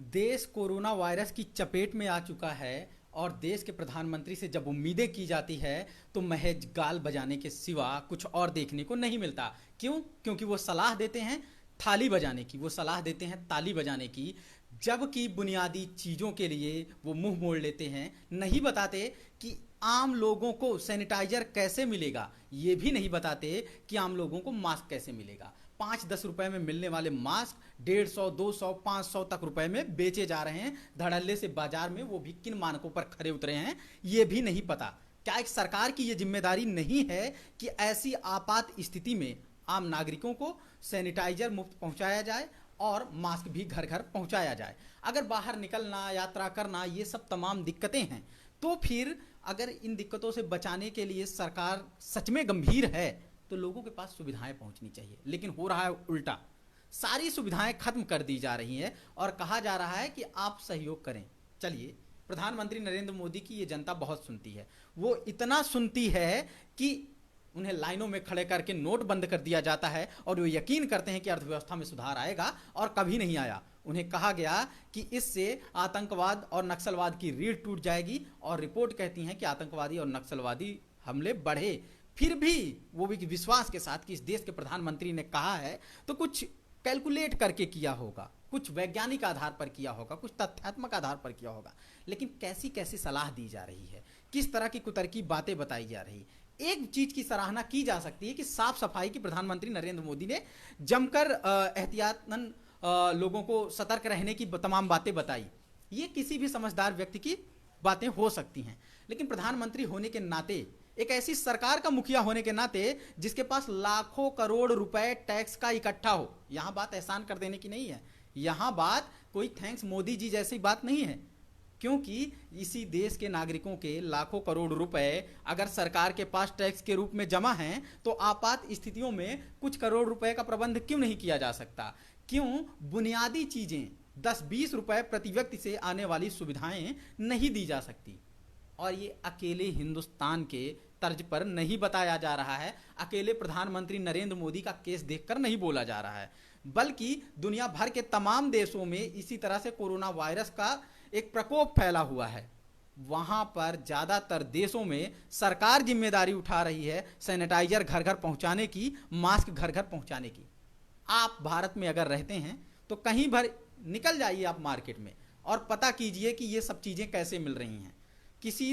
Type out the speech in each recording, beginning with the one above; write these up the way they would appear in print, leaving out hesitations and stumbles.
देश corona virus की चपेट में आ चुका है और देश के प्रधानमंत्री से जब उम्मीदें की जाती है तो महज गाल बजाने के सिवा कुछ और देखने को नहीं मिलता। क्यों? क्योंकि वो सलाह देते हैं थाली बजाने की, वो सलाह देते हैं ताली बजाने की, जबकि बुनियादी चीज़ों के लिए वो मुंह मोड़ लेते हैं। नहीं बताते कि आम लोगों को सैनिटाइजर कैसे मिलेगा, ये भी नहीं बताते कि आम लोगों को मास्क कैसे मिलेगा। 5-10 रुपए में मिलने वाले मास्क 150, 200, 500 तक रुपए में बेचे जा रहे हैं धड़ल्ले से बाजार में, वो भी किन मानकों पर खरे उतरे हैं ये भी नहीं पता। क्या एक सरकार की ये जिम्मेदारी नहीं है कि ऐसी आपात स्थिति में आम नागरिकों को सैनिटाइजर मुफ्त पहुंचाया जाए और मास्क भी घर घर पहुंचाया जाए? अगर बाहर निकलना, यात्रा करना, ये सब तमाम दिक्कतें हैं, तो फिर अगर इन दिक्कतों से बचाने के लिए सरकार सच में गंभीर है तो लोगों के पास सुविधाएं पहुंचनी चाहिए। लेकिन हो रहा है उल्टा, सारी सुविधाएं खत्म कर दी जा रही हैं और कहा जा रहा है कि आप सहयोग करें। चलिए, प्रधानमंत्री नरेंद्र मोदी की ये जनता बहुत सुनती है, वो इतना सुनती है कि उन्हें लाइनों में खड़े करके नोट बंद कर दिया जाता है और वो यकीन करते हैं कि अर्थव्यवस्था में सुधार आएगा, और कभी नहीं आया। उन्हें कहा गया कि इससे आतंकवाद और नक्सलवाद की रीढ़ टूट जाएगी, और रिपोर्ट कहती है कि आतंकवादी और नक्सलवादी हमले बढ़े। फिर भी वो भी विश्वास के साथ कि इस देश के प्रधानमंत्री ने कहा है तो कुछ कैलकुलेट करके किया होगा, कुछ वैज्ञानिक आधार पर किया होगा, कुछ तथ्यात्मक आधार पर किया होगा। लेकिन कैसी कैसी सलाह दी जा रही है, किस तरह की कुतर्की बातें बताई जा रही। एक चीज की सराहना की जा सकती है कि साफ सफाई की प्रधानमंत्री नरेंद्र मोदी ने जमकर एहतियातन लोगों को सतर्क रहने की तमाम बातें बताई। ये किसी भी समझदार व्यक्ति की बातें हो सकती हैं, लेकिन प्रधानमंत्री होने के नाते, एक ऐसी सरकार का मुखिया होने के नाते जिसके पास लाखों करोड़ रुपए टैक्स का इकट्ठा हो, यहां बात एहसान कर देने की नहीं है, यहां बात कोई थैंक्स मोदी जी जैसी बात नहीं है, क्योंकि इसी देश के नागरिकों के लाखों करोड़ रुपए अगर सरकार के पास टैक्स के रूप में जमा हैं तो आपात स्थितियों में कुछ करोड़ रुपए का प्रबंध क्यों नहीं किया जा सकता? क्यों बुनियादी चीजें 10-20 रुपए प्रति व्यक्ति से आने वाली सुविधाएं नहीं दी जा सकती? और ये अकेले हिंदुस्तान के तर्ज पर नहीं बताया जा रहा है, अकेले प्रधानमंत्री नरेंद्र मोदी का केस देखकर नहीं बोला जा रहा है, बल्कि दुनिया भर के तमाम देशों में इसी तरह से कोरोना वायरस का एक प्रकोप फैला हुआ है। वहां पर ज्यादातर देशों में सरकार जिम्मेदारी उठा रही है सैनिटाइजर घर घर पहुंचाने की, मास्क घर घर पहुंचाने की। आप भारत में अगर रहते हैं तो कहीं भर निकल जाइए आप मार्केट में और पता कीजिए कि ये सब चीजें कैसे मिल रही हैं। किसी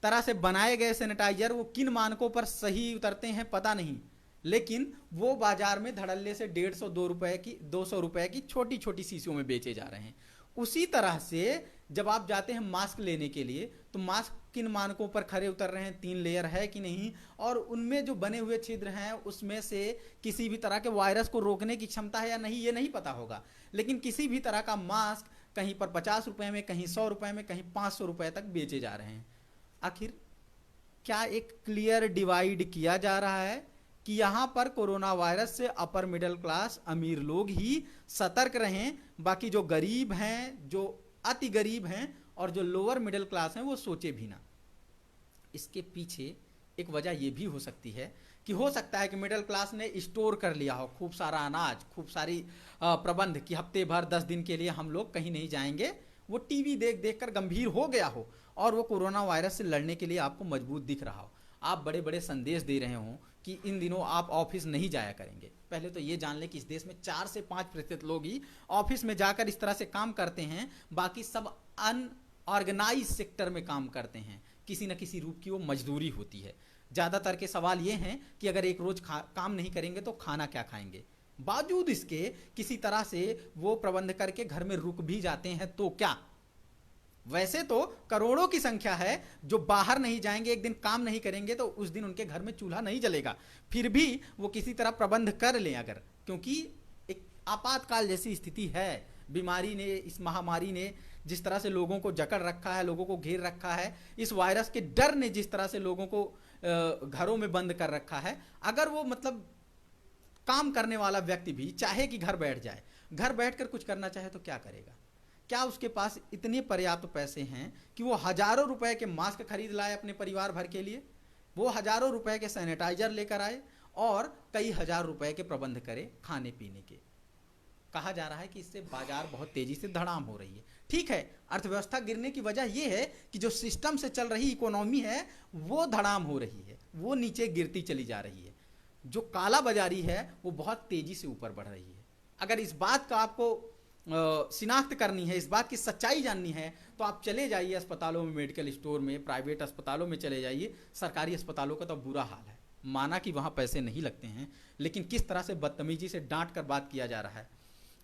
तरह से बनाए गए सैनिटाइजर वो किन मानकों पर सही उतरते हैं पता नहीं, लेकिन वो बाजार में धड़ल्ले से 150, 2 रुपए की, 200 रुपए की छोटी छोटी शीशियों में बेचे जा रहे हैं। उसी तरह से जब आप जाते हैं मास्क लेने के लिए तो मास्क किन मानकों पर खरे उतर रहे हैं, 3 लेयर है कि नहीं, और उनमें जो बने हुए छिद्र हैं उसमें से किसी भी तरह के वायरस को रोकने की क्षमता है या नहीं, ये नहीं पता होगा। लेकिन किसी भी तरह का मास्क कहीं पर 50 रुपए में, कहीं 100 रुपए में, कहीं 500 रुपए तक बेचे जा रहे हैं। आखिर क्या एक क्लियर डिवाइड किया जा रहा है कि यहां पर कोरोना वायरस से अपर मिडिल क्लास अमीर लोग ही सतर्क रहें, बाकी जो गरीब हैं, जो अति गरीब हैं और जो लोअर मिडिल क्लास हैं वो सोचे भी ना? इसके पीछे एक वजह यह भी हो सकती है कि हो सकता है कि मिडिल क्लास ने स्टोर कर लिया हो खूब सारा अनाज, खूब सारी प्रबंध कि हफ्ते भर 10 दिन के लिए हम लोग कहीं नहीं जाएंगे। वो टीवी देख देख कर गंभीर हो गया हो और वो कोरोना वायरस से लड़ने के लिए आपको मजबूत दिख रहा हो, आप बड़े बड़े संदेश दे रहे हो कि इन दिनों आप ऑफिस नहीं जाया करेंगे। पहले तो ये जान लें कि इस देश में 4 से 5% लोग ही ऑफिस में जाकर इस तरह से काम करते हैं, बाकी सब अनऑर्गेनाइज सेक्टर में काम करते हैं, किसी न किसी रूप की वो मजदूरी होती है। ज़्यादातर के सवाल ये हैं कि अगर एक रोज काम नहीं करेंगे तो खाना क्या खाएंगे। बावजूद इसके किसी तरह से वो प्रबंध करके घर में रुक भी जाते हैं तो क्या? वैसे तो करोड़ों की संख्या है जो बाहर नहीं जाएंगे, एक दिन काम नहीं करेंगे तो उस दिन उनके घर में चूल्हा नहीं जलेगा, फिर भी वो किसी तरह प्रबंध कर लें अगर, क्योंकि एक आपातकाल जैसी स्थिति है। बीमारी ने, इस महामारी ने जिस तरह से लोगों को जकड़ रखा है, लोगों को घेर रखा है, इस वायरस के डर ने जिस तरह से लोगों को घरों में बंद कर रखा है, अगर वो मतलब काम करने वाला व्यक्ति भी चाहे कि घर बैठ जाए, घर बैठकर कुछ करना चाहे तो क्या करेगा? क्या उसके पास इतने पर्याप्त पैसे हैं कि वो हजारों रुपए के मास्क खरीद लाए अपने परिवार भर के लिए, वो हजारों रुपए के सैनिटाइजर लेकर आए और कई हजार रुपए के प्रबंध करे खाने पीने के? कहा जा रहा है कि इससे बाजार बहुत तेजी से धड़ाम हो रही है। ठीक है, अर्थव्यवस्था गिरने की वजह यह है कि जो सिस्टम से चल रही इकोनॉमी है वो धड़ाम हो रही है, वो नीचे गिरती चली जा रही है। जो काला बाजारी है वो बहुत तेजी से ऊपर बढ़ रही है। अगर इस बात का आपको शिनाख्त करनी है, इस बात की सच्चाई जाननी है, तो आप चले जाइए अस्पतालों में, मेडिकल स्टोर में, प्राइवेट अस्पतालों में चले जाइए। सरकारी अस्पतालों का तो बुरा हाल है। माना कि वहाँ पैसे नहीं लगते हैं, लेकिन किस तरह से बदतमीजी से डांट कर बात किया जा रहा है।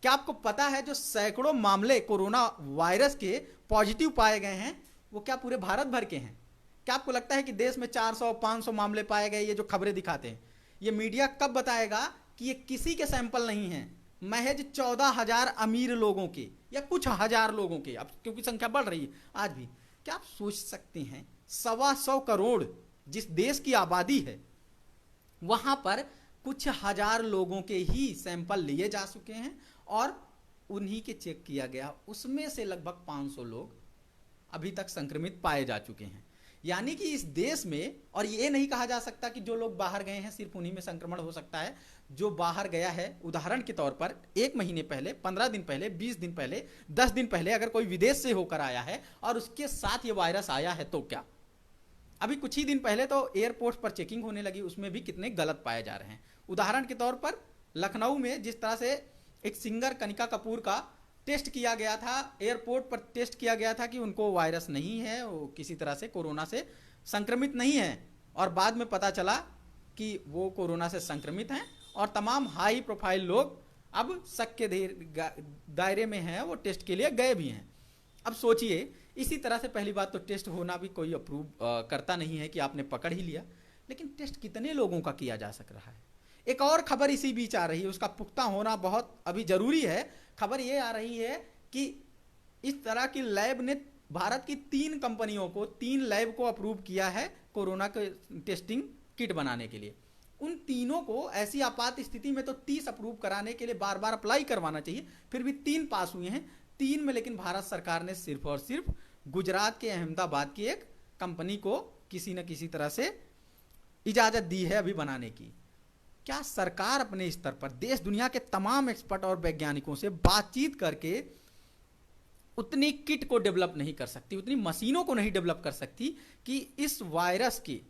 क्या आपको पता है जो सैकड़ों मामले कोरोना वायरस के पॉजिटिव पाए गए हैं वो क्या पूरे भारत भर के हैं? क्या आपको लगता है कि देश में 400-500 मामले पाए गए, ये जो खबरें दिखाते हैं, ये मीडिया कब बताएगा कि ये किसी के सैंपल नहीं हैं, महज 14,000 अमीर लोगों के या कुछ हजार लोगों के, अब क्योंकि संख्या बढ़ रही है आज भी। क्या आप सोच सकते हैं 125 करोड़ जिस देश की आबादी है वहां पर कुछ हजार लोगों के ही सैंपल लिए जा चुके हैं और उन्हीं के चेक किया गया, उसमें से लगभग 500 लोग अभी तक संक्रमित पाए जा चुके हैं। यानी कि इस देश में, और ये नहीं कहा जा सकता कि जो लोग बाहर गए हैं सिर्फ उन्हीं में संक्रमण हो सकता है। जो बाहर गया है, उदाहरण के तौर पर 1 महीने पहले, 15 दिन पहले, 20 दिन पहले, 10 दिन पहले अगर कोई विदेश से होकर आया है और उसके साथ ये वायरस आया है तो क्या? अभी कुछ ही दिन पहले तो एयरपोर्ट पर चेकिंग होने लगी, उसमें भी कितने गलत पाए जा रहे हैं। उदाहरण के तौर पर लखनऊ में जिस तरह से एक सिंगर कनिका कपूर का टेस्ट किया गया था, एयरपोर्ट पर टेस्ट किया गया था कि उनको वायरस नहीं है, वो किसी तरह से कोरोना से संक्रमित नहीं है, और बाद में पता चला कि वो कोरोना से संक्रमित हैं और तमाम हाई प्रोफाइल लोग अब शक के दायरे में हैं, वो टेस्ट के लिए गए भी हैं। अब सोचिए, इसी तरह से पहली बात तो टेस्ट होना भी कोई अप्रूव करता नहीं है कि आपने पकड़ ही लिया, लेकिन टेस्ट कितने लोगों का किया जा सक रहा है। एक और खबर इसी बीच आ रही है, उसका पुख्ता होना बहुत अभी जरूरी है। खबर ये आ रही है कि इस तरह की लैब ने भारत की 3 कंपनियों को, 3 लैब को अप्रूव किया है कोरोना के टेस्टिंग किट बनाने के लिए। उन तीनों को ऐसी आपात स्थिति में तो 30 अप्रूव कराने के लिए बार बार अप्लाई करवाना चाहिए, फिर भी 3 पास हुए हैं। 3 में लेकिन भारत सरकार ने सिर्फ और सिर्फ गुजरात के अहमदाबाद की एक कंपनी को किसी न किसी तरह से इजाजत दी है अभी बनाने की। क्या सरकार अपने स्तर पर देश दुनिया के तमाम एक्सपर्ट और वैज्ञानिकों से बातचीत करके उतनी किट को डेवलप नहीं कर सकती, उतनी मशीनों को नहीं डेवलप कर सकती कि इस वायरस की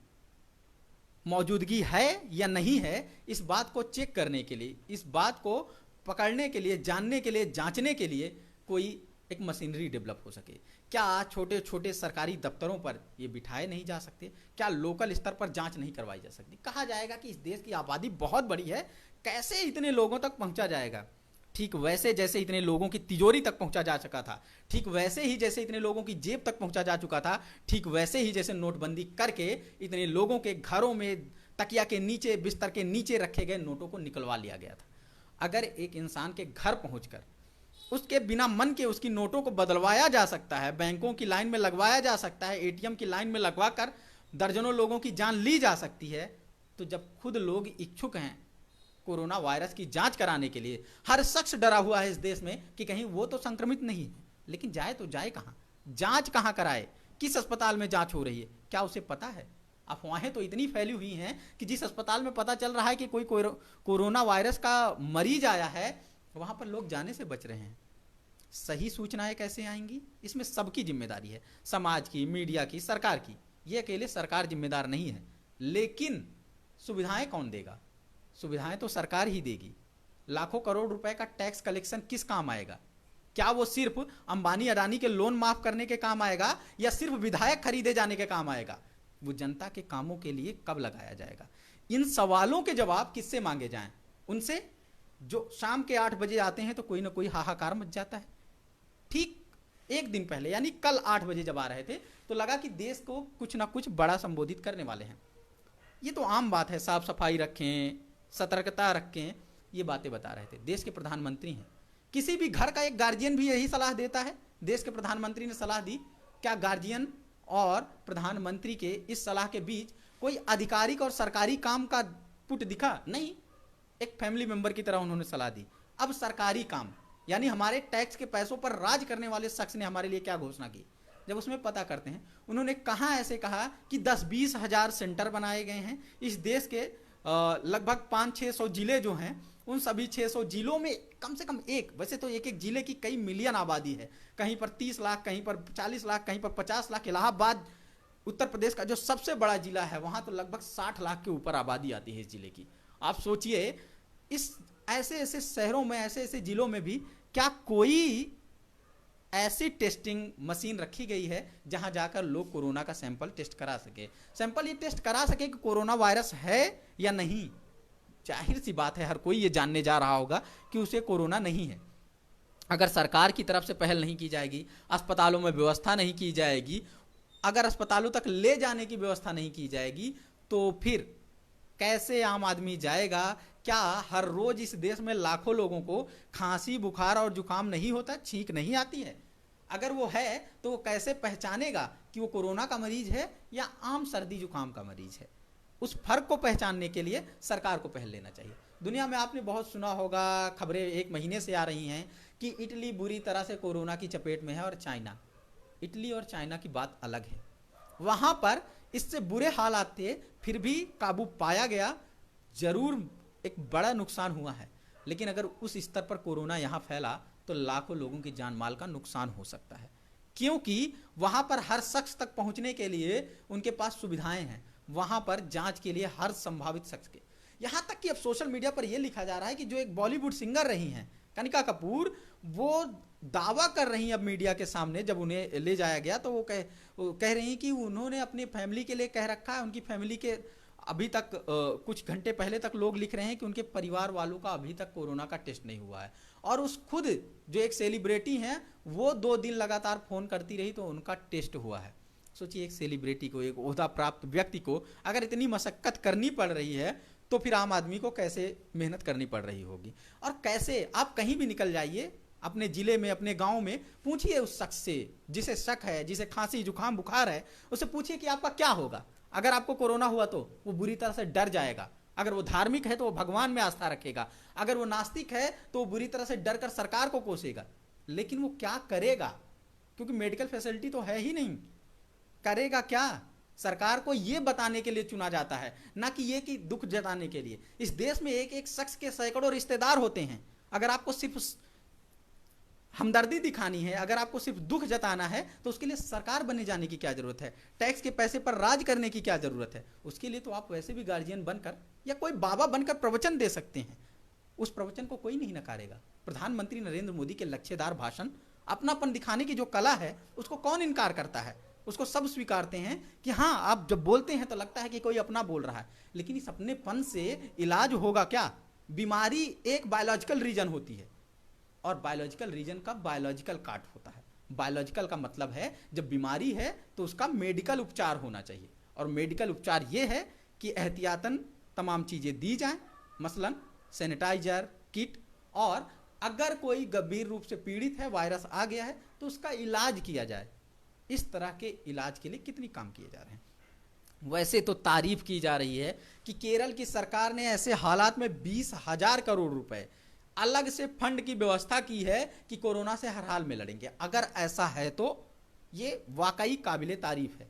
मौजूदगी है या नहीं है, इस बात को चेक करने के लिए, इस बात को पकड़ने के लिए, जानने के लिए, जांचने के लिए कोई एक मशीनरी डेवलप हो सके? क्या छोटे छोटे सरकारी दफ्तरों पर ये बिठाए नहीं जा सकते? क्या लोकल स्तर पर जांच नहीं करवाई जा सकती? कहा जाएगा कि इस देश की आबादी बहुत बड़ी है, कैसे इतने लोगों तक पहुंचा जाएगा? ठीक वैसे जैसे इतने लोगों की तिजोरी तक पहुंचा जा सका था, ठीक वैसे ही जैसे इतने लोगों की जेब तक पहुंचा जा चुका था, ठीक वैसे ही जैसे नोटबंदी करके इतने लोगों के घरों में तकिया के नीचे, बिस्तर के नीचे रखे गए नोटों को निकलवा लिया गया था। अगर एक इंसान के घर पहुंचकर उसके बिना मन के उसकी नोटों को बदलवाया जा सकता है, बैंकों की लाइन में लगवाया जा सकता है, एटीएम की लाइन में लगवा कर दर्जनों लोगों की जान ली जा सकती है, तो जब खुद लोग इच्छुक हैं कोरोना वायरस की जांच कराने के लिए, हर शख्स डरा हुआ है इस देश में कि कहीं वो तो संक्रमित नहीं है, लेकिन जाए तो जाए कहां, जांच कहां कराए, किस अस्पताल में जांच हो रही है, क्या उसे पता है? अफवाहें तो इतनी फैली हुई हैं कि जिस अस्पताल में पता चल रहा है कि कोई कोरोना वायरस का मरीज आया है, वहां पर लोग जाने से बच रहे हैं। सही सूचनाएं कैसे आएंगी? इसमें सबकी जिम्मेदारी है, समाज की, मीडिया की, सरकार की। ये अकेले सरकार जिम्मेदार नहीं है, लेकिन सुविधाएं कौन देगा? सुविधाएं तो सरकार ही देगी। लाखों करोड़ रुपए का टैक्स कलेक्शन किस काम आएगा? क्या वो सिर्फ अंबानी अडानी के लोन माफ करने के काम आएगा या सिर्फ विधायक खरीदे जाने के काम आएगा? वो जनता के कामों के लिए कब लगाया जाएगा? इन सवालों के जवाब किससे मांगे जाएं? उनसे जो शाम के 8 बजे आते हैं तो कोई ना कोई हाहाकार मच जाता है। ठीक 1 दिन पहले यानी कल 8 बजे जब आ रहे थे तो लगा कि देश को कुछ ना कुछ बड़ा संबोधित करने वाले हैं। ये तो आम बात है, साफ सफाई रखें, सतर्कता रखें, ये बातें बता रहे थे। देश के प्रधानमंत्री हैं, किसी भी घर का एक गार्जियन भी यही सलाह देता है। देश के प्रधानमंत्री ने सलाह दी, क्या गार्जियन और प्रधानमंत्री के इस सलाह के बीच कोई आधिकारिक और सरकारी काम का पुट दिखा? नहीं, एक फैमिली मेंबर की तरह उन्होंने सलाह दी। अब सरकारी काम यानी हमारे टैक्स के पैसों पर राज करने वाले शख्स ने हमारे लिए क्या घोषणा की, जब उसमें पता करते हैं, उन्होंने कहाँ ऐसे कहा कि 10-20 हजार सेंटर बनाए गए हैं इस देश के। लगभग 500-600 जिले जो हैं उन सभी 600 जिलों में कम से कम एक, वैसे तो एक एक जिले की कई मिलियन आबादी है, कहीं पर 30 लाख, कहीं पर 40 लाख, कहीं पर 50 लाख। इलाहाबाद उत्तर प्रदेश का जो सबसे बड़ा जिला है, वहां तो लगभग 60 लाख के ऊपर आबादी आती है इस जिले की। आप सोचिए, इस ऐसे ऐसे शहरों में, ऐसे ऐसे जिलों में भी क्या कोई ऐसी टेस्टिंग मशीन रखी गई है जहां जाकर लोग कोरोना का सैंपल टेस्ट करा सके, सैंपल ये टेस्ट करा सके कि कोरोना वायरस है या नहीं? जाहिर सी बात है, हर कोई ये जानने जा रहा होगा कि उसे कोरोना नहीं है। अगर सरकार की तरफ से पहल नहीं की जाएगी, अस्पतालों में व्यवस्था नहीं की जाएगी, अगर अस्पतालों तक ले जाने की व्यवस्था नहीं की जाएगी, तो फिर कैसे आम आदमी जाएगा? क्या हर रोज इस देश में लाखों लोगों को खांसी, बुखार और जुकाम नहीं होता, छींक नहीं आती है? अगर वो है तो वो कैसे पहचानेगा कि वो कोरोना का मरीज है या आम सर्दी जुकाम का मरीज है? उस फर्क को पहचानने के लिए सरकार को पहल लेना चाहिए। दुनिया में आपने बहुत सुना होगा, खबरें एक महीने से आ रही हैं कि इटली बुरी तरह से कोरोना की चपेट में है, और चाइना, इटली और चाइना की बात अलग है। वहां पर इससे बुरे हालात थे, फिर भी काबू पाया गया। जरूर एक बड़ा नुकसान हुआ है, लेकिन अगर उस स्तर पर कोरोना यहां फैला तो लाखों लोगों की जान माल का नुकसान हो सकता है, क्योंकि वहां पर हर शख्स तक पहुंचने के लिए उनके पास सुविधाएं हैं। वहां पर जांच के लिए हर संभावित शख्स के, यहां तक कि अब सोशल मीडिया पर यह लिखा जा रहा है कि जो एक बॉलीवुड सिंगर रही हैं कनिका कपूर, वो दावा कर रही हैं अब मीडिया के सामने, जब उन्हें ले जाया गया तो वो कह रही कि उन्होंने अपनी फैमिली के लिए कह रखा है, उनकी फैमिली के अभी तक कुछ घंटे पहले तक लोग लिख रहे हैं कि उनके परिवार वालों का अभी तक कोरोना का टेस्ट नहीं हुआ है। और उस खुद जो एक सेलिब्रिटी हैं, वो 2 दिन लगातार फोन करती रही तो उनका टेस्ट हुआ है। सोचिए, एक सेलिब्रिटी को, एक ओहदा प्राप्त व्यक्ति को अगर इतनी मशक्कत करनी पड़ रही है, तो फिर आम आदमी को कैसे मेहनत करनी पड़ रही होगी। और कैसे आप कहीं भी निकल जाइए, अपने जिले में, अपने गांव में, पूछिए उस शख्स से जिसे शक है, जिसे खांसी जुकाम बुखार है, उससे पूछिए कि आपका क्या होगा अगर आपको कोरोना हुआ। तो वो बुरी तरह से डर जाएगा। अगर वो धार्मिक है तो वो भगवान में आस्था रखेगा, अगर वो नास्तिक है तो वो बुरी तरह से डर कर सरकार को कोसेगा। लेकिन वो क्या करेगा, क्योंकि मेडिकल फैसिलिटी तो है ही नहीं। करेगा क्या? सरकार को यह बताने के लिए चुना जाता है, ना कि ये कि दुख जताने के लिए। इस देश में एक एक शख्स के सैकड़ों रिश्तेदार होते हैं। अगर आपको सिर्फ हमदर्दी दिखानी है, अगर आपको सिर्फ दुख जताना है, तो उसके लिए सरकार बने जाने की क्या जरूरत है? टैक्स के पैसे पर राज करने की क्या जरूरत है? उसके लिए तो आप वैसे भी गार्जियन बनकर या कोई बाबा बनकर प्रवचन दे सकते हैं। उस प्रवचन को कोई नहीं नकारेगा। प्रधानमंत्री नरेंद्र मोदी के लच्छेदार भाषण, अपनापन दिखाने की जो कला है, उसको कौन इनकार करता है? उसको सब स्वीकारते हैं कि हाँ, आप जब बोलते हैं तो लगता है कि कोई अपना बोल रहा है। लेकिन इस अपनेपन से इलाज होगा क्या? बीमारी एक बायोलॉजिकल रीजन होती है, और बायोलॉजिकल रीजन का बायोलॉजिकल काट होता है। बायोलॉजिकल का मतलब है जब बीमारी है तो उसका मेडिकल उपचार होना चाहिए, और मेडिकल उपचार ये है कि एहतियातन तमाम चीजें दी जाएं, मसलन सैनिटाइजर, किट, और अगर कोई गंभीर रूप से पीड़ित है, वायरस आ गया है, तो उसका इलाज किया जाए। इस तरह के इलाज के लिए कितनी काम किए जा रहे हैं। वैसे तो तारीफ की जा रही है कि केरल की सरकार ने ऐसे हालात में 20,000 करोड़ रुपए अलग से फंड की व्यवस्था की है कि कोरोना से हर हाल में लड़ेंगे। अगर ऐसा है तो ये वाकई काबिले तारीफ है।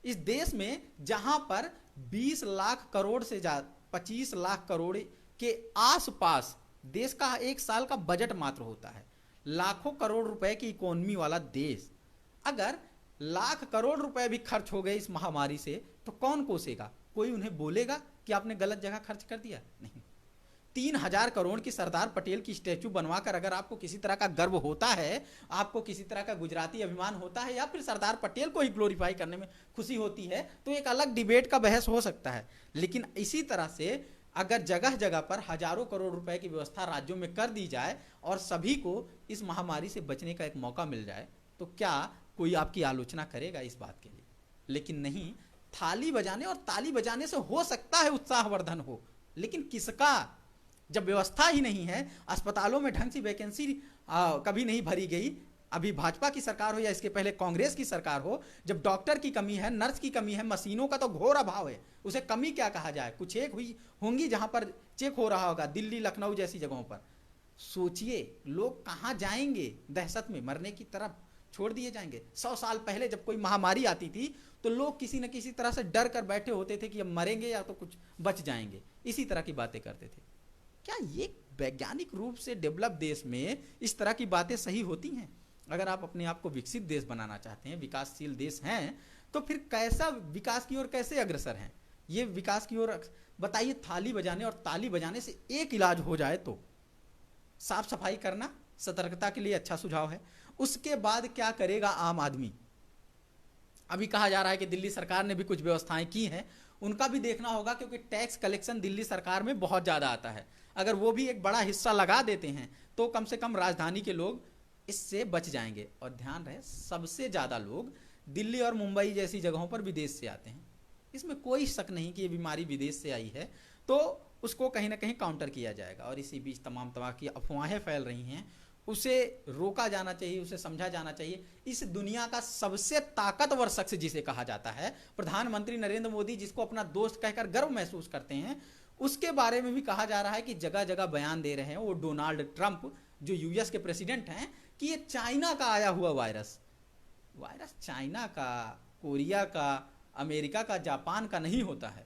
इस देश में जहां पर 20 लाख करोड़ से ज्यादा, 25 लाख करोड़ के आसपास देश का एक साल का बजट मात्र होता है, लाखों करोड़ रुपए की इकोनॉमी वाला देश, अगर लाख करोड़ रुपए भी खर्च हो गए इस महामारी से, तो कौन कोसेगा? कोई उन्हें बोलेगा कि आपने गलत जगह खर्च कर दिया? नहीं। 3,000 करोड़ की सरदार पटेल की स्टैचू बनवाकर अगर आपको किसी तरह का गर्व होता है, आपको किसी तरह का गुजराती अभिमान होता है, या फिर सरदार पटेल को ही ग्लोरीफाई करने में खुशी होती है, तो एक अलग डिबेट का बहस हो सकता है। लेकिन इसी तरह से अगर जगह जगह पर हजारों करोड़ रुपए की व्यवस्था राज्यों में कर दी जाए और सभी को इस महामारी से बचने का एक मौका मिल जाए, तो क्या कोई आपकी आलोचना करेगा इस बात के लिए? लेकिन नहीं। थाली बजाने और ताली बजाने से हो सकता है उत्साहवर्धन हो, लेकिन किसका? जब व्यवस्था ही नहीं है, अस्पतालों में ढंग से वैकेंसी कभी नहीं भरी गई, अभी भाजपा की सरकार हो या इसके पहले कांग्रेस की सरकार हो, जब डॉक्टर की कमी है, नर्स की कमी है, मशीनों का तो घोर अभाव है, उसे कमी क्या कहा जाए? कुछ एक हुई होंगी जहां पर चेक हो रहा होगा, दिल्ली, लखनऊ जैसी जगहों पर। सोचिए लोग कहां जाएंगे? दहशत में मरने की तरफ छोड़ दिए जाएंगे। 100 साल पहले जब कोई महामारी आती थी तो लोग किसी न किसी तरह से डर कर बैठे होते थे कि अब मरेंगे या तो कुछ बच जाएंगे, इसी तरह की बातें करते थे। क्या ये वैज्ञानिक रूप से डेवलप देश में इस तरह की बातें सही होती हैं? अगर आप अपने आप को विकसित देश बनाना चाहते हैं, विकासशील देश हैं, तो फिर कैसा विकास की ओर कैसे अग्रसर हैं? ये विकास की ओर बताइए। थाली बजाने और ताली बजाने से एक इलाज हो जाए तो साफ सफाई करना सतर्कता के लिए अच्छा सुझाव है। उसके बाद क्या करेगा आम आदमी? अभी कहा जा रहा है कि दिल्ली सरकार ने भी कुछ व्यवस्थाएं की हैं, उनका भी देखना होगा, क्योंकि टैक्स कलेक्शन दिल्ली सरकार में बहुत ज़्यादा आता है। अगर वो भी एक बड़ा हिस्सा लगा देते हैं तो कम से कम राजधानी के लोग इससे बच जाएंगे। और ध्यान रहे, सबसे ज़्यादा लोग दिल्ली और मुंबई जैसी जगहों पर विदेश से आते हैं। इसमें कोई शक नहीं कि ये बीमारी विदेश से आई है, तो उसको कहीं ना कहीं काउंटर किया जाएगा। और इसी बीच तमाम तरह की अफवाहें फैल रही हैं, उसे रोका जाना चाहिए, उसे समझा जाना चाहिए। इस दुनिया का सबसे ताकतवर शख्स जिसे कहा जाता है प्रधानमंत्री नरेंद्र मोदी, जिसको अपना दोस्त कहकर गर्व महसूस करते हैं, उसके बारे में भी कहा जा रहा है कि जगह जगह बयान दे रहे हैं वो डोनाल्ड ट्रंप, जो यूएस के प्रेसिडेंट हैं, कि ये चाइना का आया हुआ वायरस चाइना का, कोरिया का, अमेरिका का, जापान का नहीं होता है।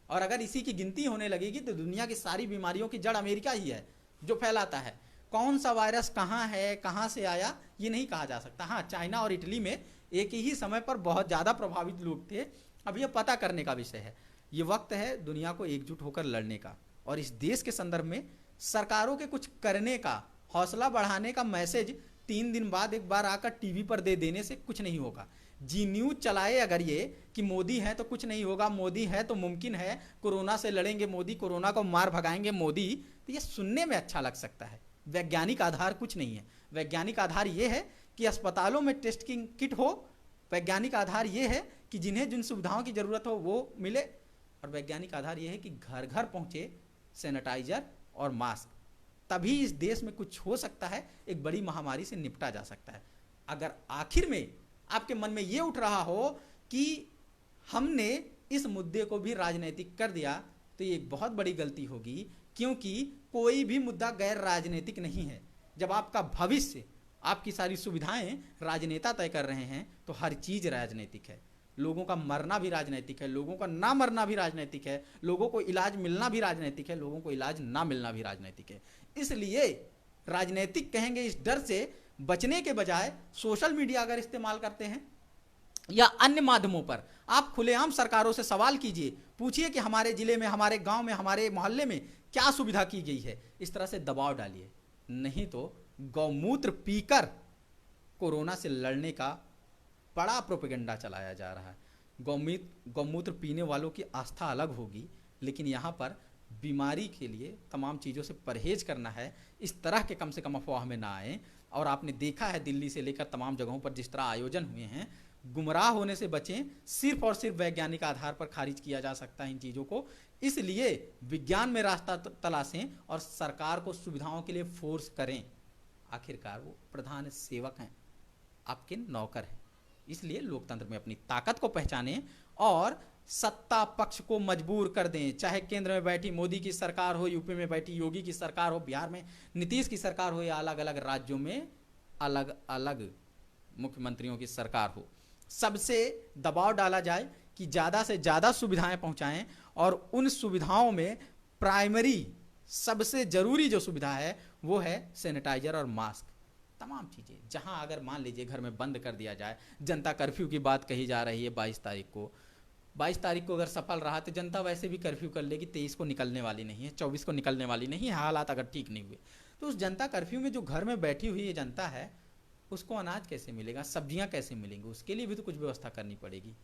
और अगर इसी की गिनती होने लगेगी तो दुनिया की सारी बीमारियों की जड़ अमेरिका ही है जो फैलाता है। कौन सा वायरस कहाँ है, कहाँ से आया, ये नहीं कहा जा सकता। हाँ, चाइना और इटली में एक ही समय पर बहुत ज़्यादा प्रभावित लोग थे। अब ये पता करने का विषय है। ये वक्त है दुनिया को एकजुट होकर लड़ने का, और इस देश के संदर्भ में सरकारों के कुछ करने का, हौसला बढ़ाने का मैसेज 3 दिन बाद एक बार आकर टीवी पर दे देने से कुछ नहीं होगा। जी न्यूज चलाए अगर ये कि मोदी है तो कुछ नहीं होगा, मोदी है तो मुमकिन है, कोरोना से लड़ेंगे मोदी, कोरोना को मार भगाएंगे मोदी, तो ये सुनने में अच्छा लग सकता है। वैज्ञानिक आधार कुछ नहीं है। वैज्ञानिक आधार ये है कि अस्पतालों में टेस्टिंग किट हो, वैज्ञानिक आधार ये है कि जिन्हें जिन सुविधाओं की जरूरत हो वो मिले, और वैज्ञानिक आधार ये है कि घर घर पहुंचे सैनिटाइजर और मास्क। तभी इस देश में कुछ हो सकता है, एक बड़ी महामारी से निपटा जा सकता है। अगर आखिर में आपके मन में ये उठ रहा हो कि हमने इस मुद्दे को भी राजनीतिक कर दिया, तो ये एक बहुत बड़ी गलती होगी, क्योंकि कोई भी मुद्दा गैर राजनीतिक नहीं है। जब आपका भविष्य, आपकी सारी सुविधाएं राजनेता तय कर रहे हैं तो हर चीज राजनीतिक है। लोगों का मरना भी राजनीतिक है, लोगों का ना मरना भी राजनीतिक है, लोगों को इलाज मिलना भी राजनीतिक है, लोगों को इलाज ना मिलना भी राजनीतिक है। इसलिए राजनीतिक कहेंगे इस डर से बचने के बजाय सोशल मीडिया अगर इस्तेमाल करते हैं या अन्य माध्यमों पर, आप खुलेआम सरकारों से सवाल कीजिए, पूछिए कि हमारे जिले में, हमारे गांव में, हमारे मोहल्ले में क्या सुविधा की गई है। इस तरह से दबाव डालिए, नहीं तो गौमूत्र पीकर कोरोना से लड़ने का बड़ा प्रोपेगेंडा चलाया जा रहा है। गौमूत्र पीने वालों की आस्था अलग होगी, लेकिन यहाँ पर बीमारी के लिए तमाम चीज़ों से परहेज करना है। इस तरह के कम से कम अफवाह में ना आए। और आपने देखा है दिल्ली से लेकर तमाम जगहों पर जिस तरह आयोजन हुए हैं, गुमराह होने से बचें। सिर्फ और सिर्फ वैज्ञानिक आधार पर खारिज किया जा सकता है इन चीज़ों को, इसलिए विज्ञान में रास्ता तलाशें और सरकार को सुविधाओं के लिए फोर्स करें। आखिरकार वो प्रधान सेवक हैं, आपके नौकर हैं। इसलिए लोकतंत्र में अपनी ताकत को पहचानें और सत्ता पक्ष को मजबूर कर दें। चाहे केंद्र में बैठी मोदी की सरकार हो, यूपी में बैठी योगी की सरकार हो, बिहार में नीतीश की सरकार हो, या अलग अलग राज्यों में अलग अलग मुख्यमंत्रियों की सरकार हो, सबसे दबाव डाला जाए कि ज़्यादा से ज़्यादा सुविधाएं पहुंचाएं। और उन सुविधाओं में प्राइमरी सबसे ज़रूरी जो सुविधा है वो है सैनिटाइजर और मास्क। तमाम चीज़ें जहां अगर मान लीजिए घर में बंद कर दिया जाए, जनता कर्फ्यू की बात कही जा रही है 22 तारीख को अगर सफल रहा तो जनता वैसे भी कर्फ्यू कर लेगी। 23 को निकलने वाली नहीं है, 24 को निकलने वाली नहीं है, हालात अगर ठीक नहीं हुए तो उस जनता कर्फ्यू में जो घर में बैठी हुई ये जनता है, उसको अनाज कैसे मिलेगा, सब्जियां कैसे मिलेंगी, उसके लिए भी तो कुछ व्यवस्था करनी पड़ेगी।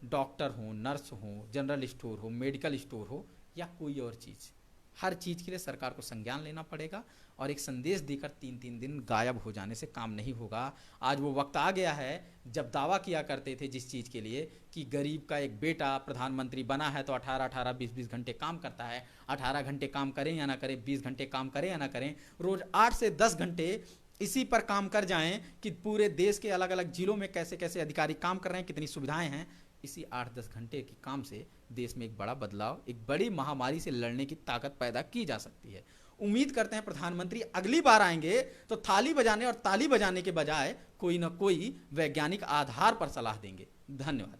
डॉक्टर हो, नर्स हो, जनरल स्टोर हो, मेडिकल स्टोर हो, या कोई और चीज़, हर चीज़ के लिए सरकार को संज्ञान लेना पड़ेगा। और एक संदेश देकर 3-3 दिन गायब हो जाने से काम नहीं होगा। आज वो वक्त आ गया है जब दावा किया करते थे जिस चीज़ के लिए कि गरीब का एक बेटा प्रधानमंत्री बना है तो 18-18, 20-20 घंटे काम करता है। 18 घंटे काम करें या ना करें, 20 घंटे काम करें या ना करें, रोज़ 8 से 10 घंटे इसी पर काम कर जाएं कि पूरे देश के अलग अलग जिलों में कैसे कैसे अधिकारी काम कर रहे हैं, कितनी सुविधाएं हैं। इसी 8-10 घंटे के काम से देश में एक बड़ा बदलाव, एक बड़ी महामारी से लड़ने की ताकत पैदा की जा सकती है। उम्मीद करते हैं प्रधानमंत्री अगली बार आएंगे तो थाली बजाने और ताली बजाने के बजाय कोई ना कोई वैज्ञानिक आधार पर सलाह देंगे। धन्यवाद।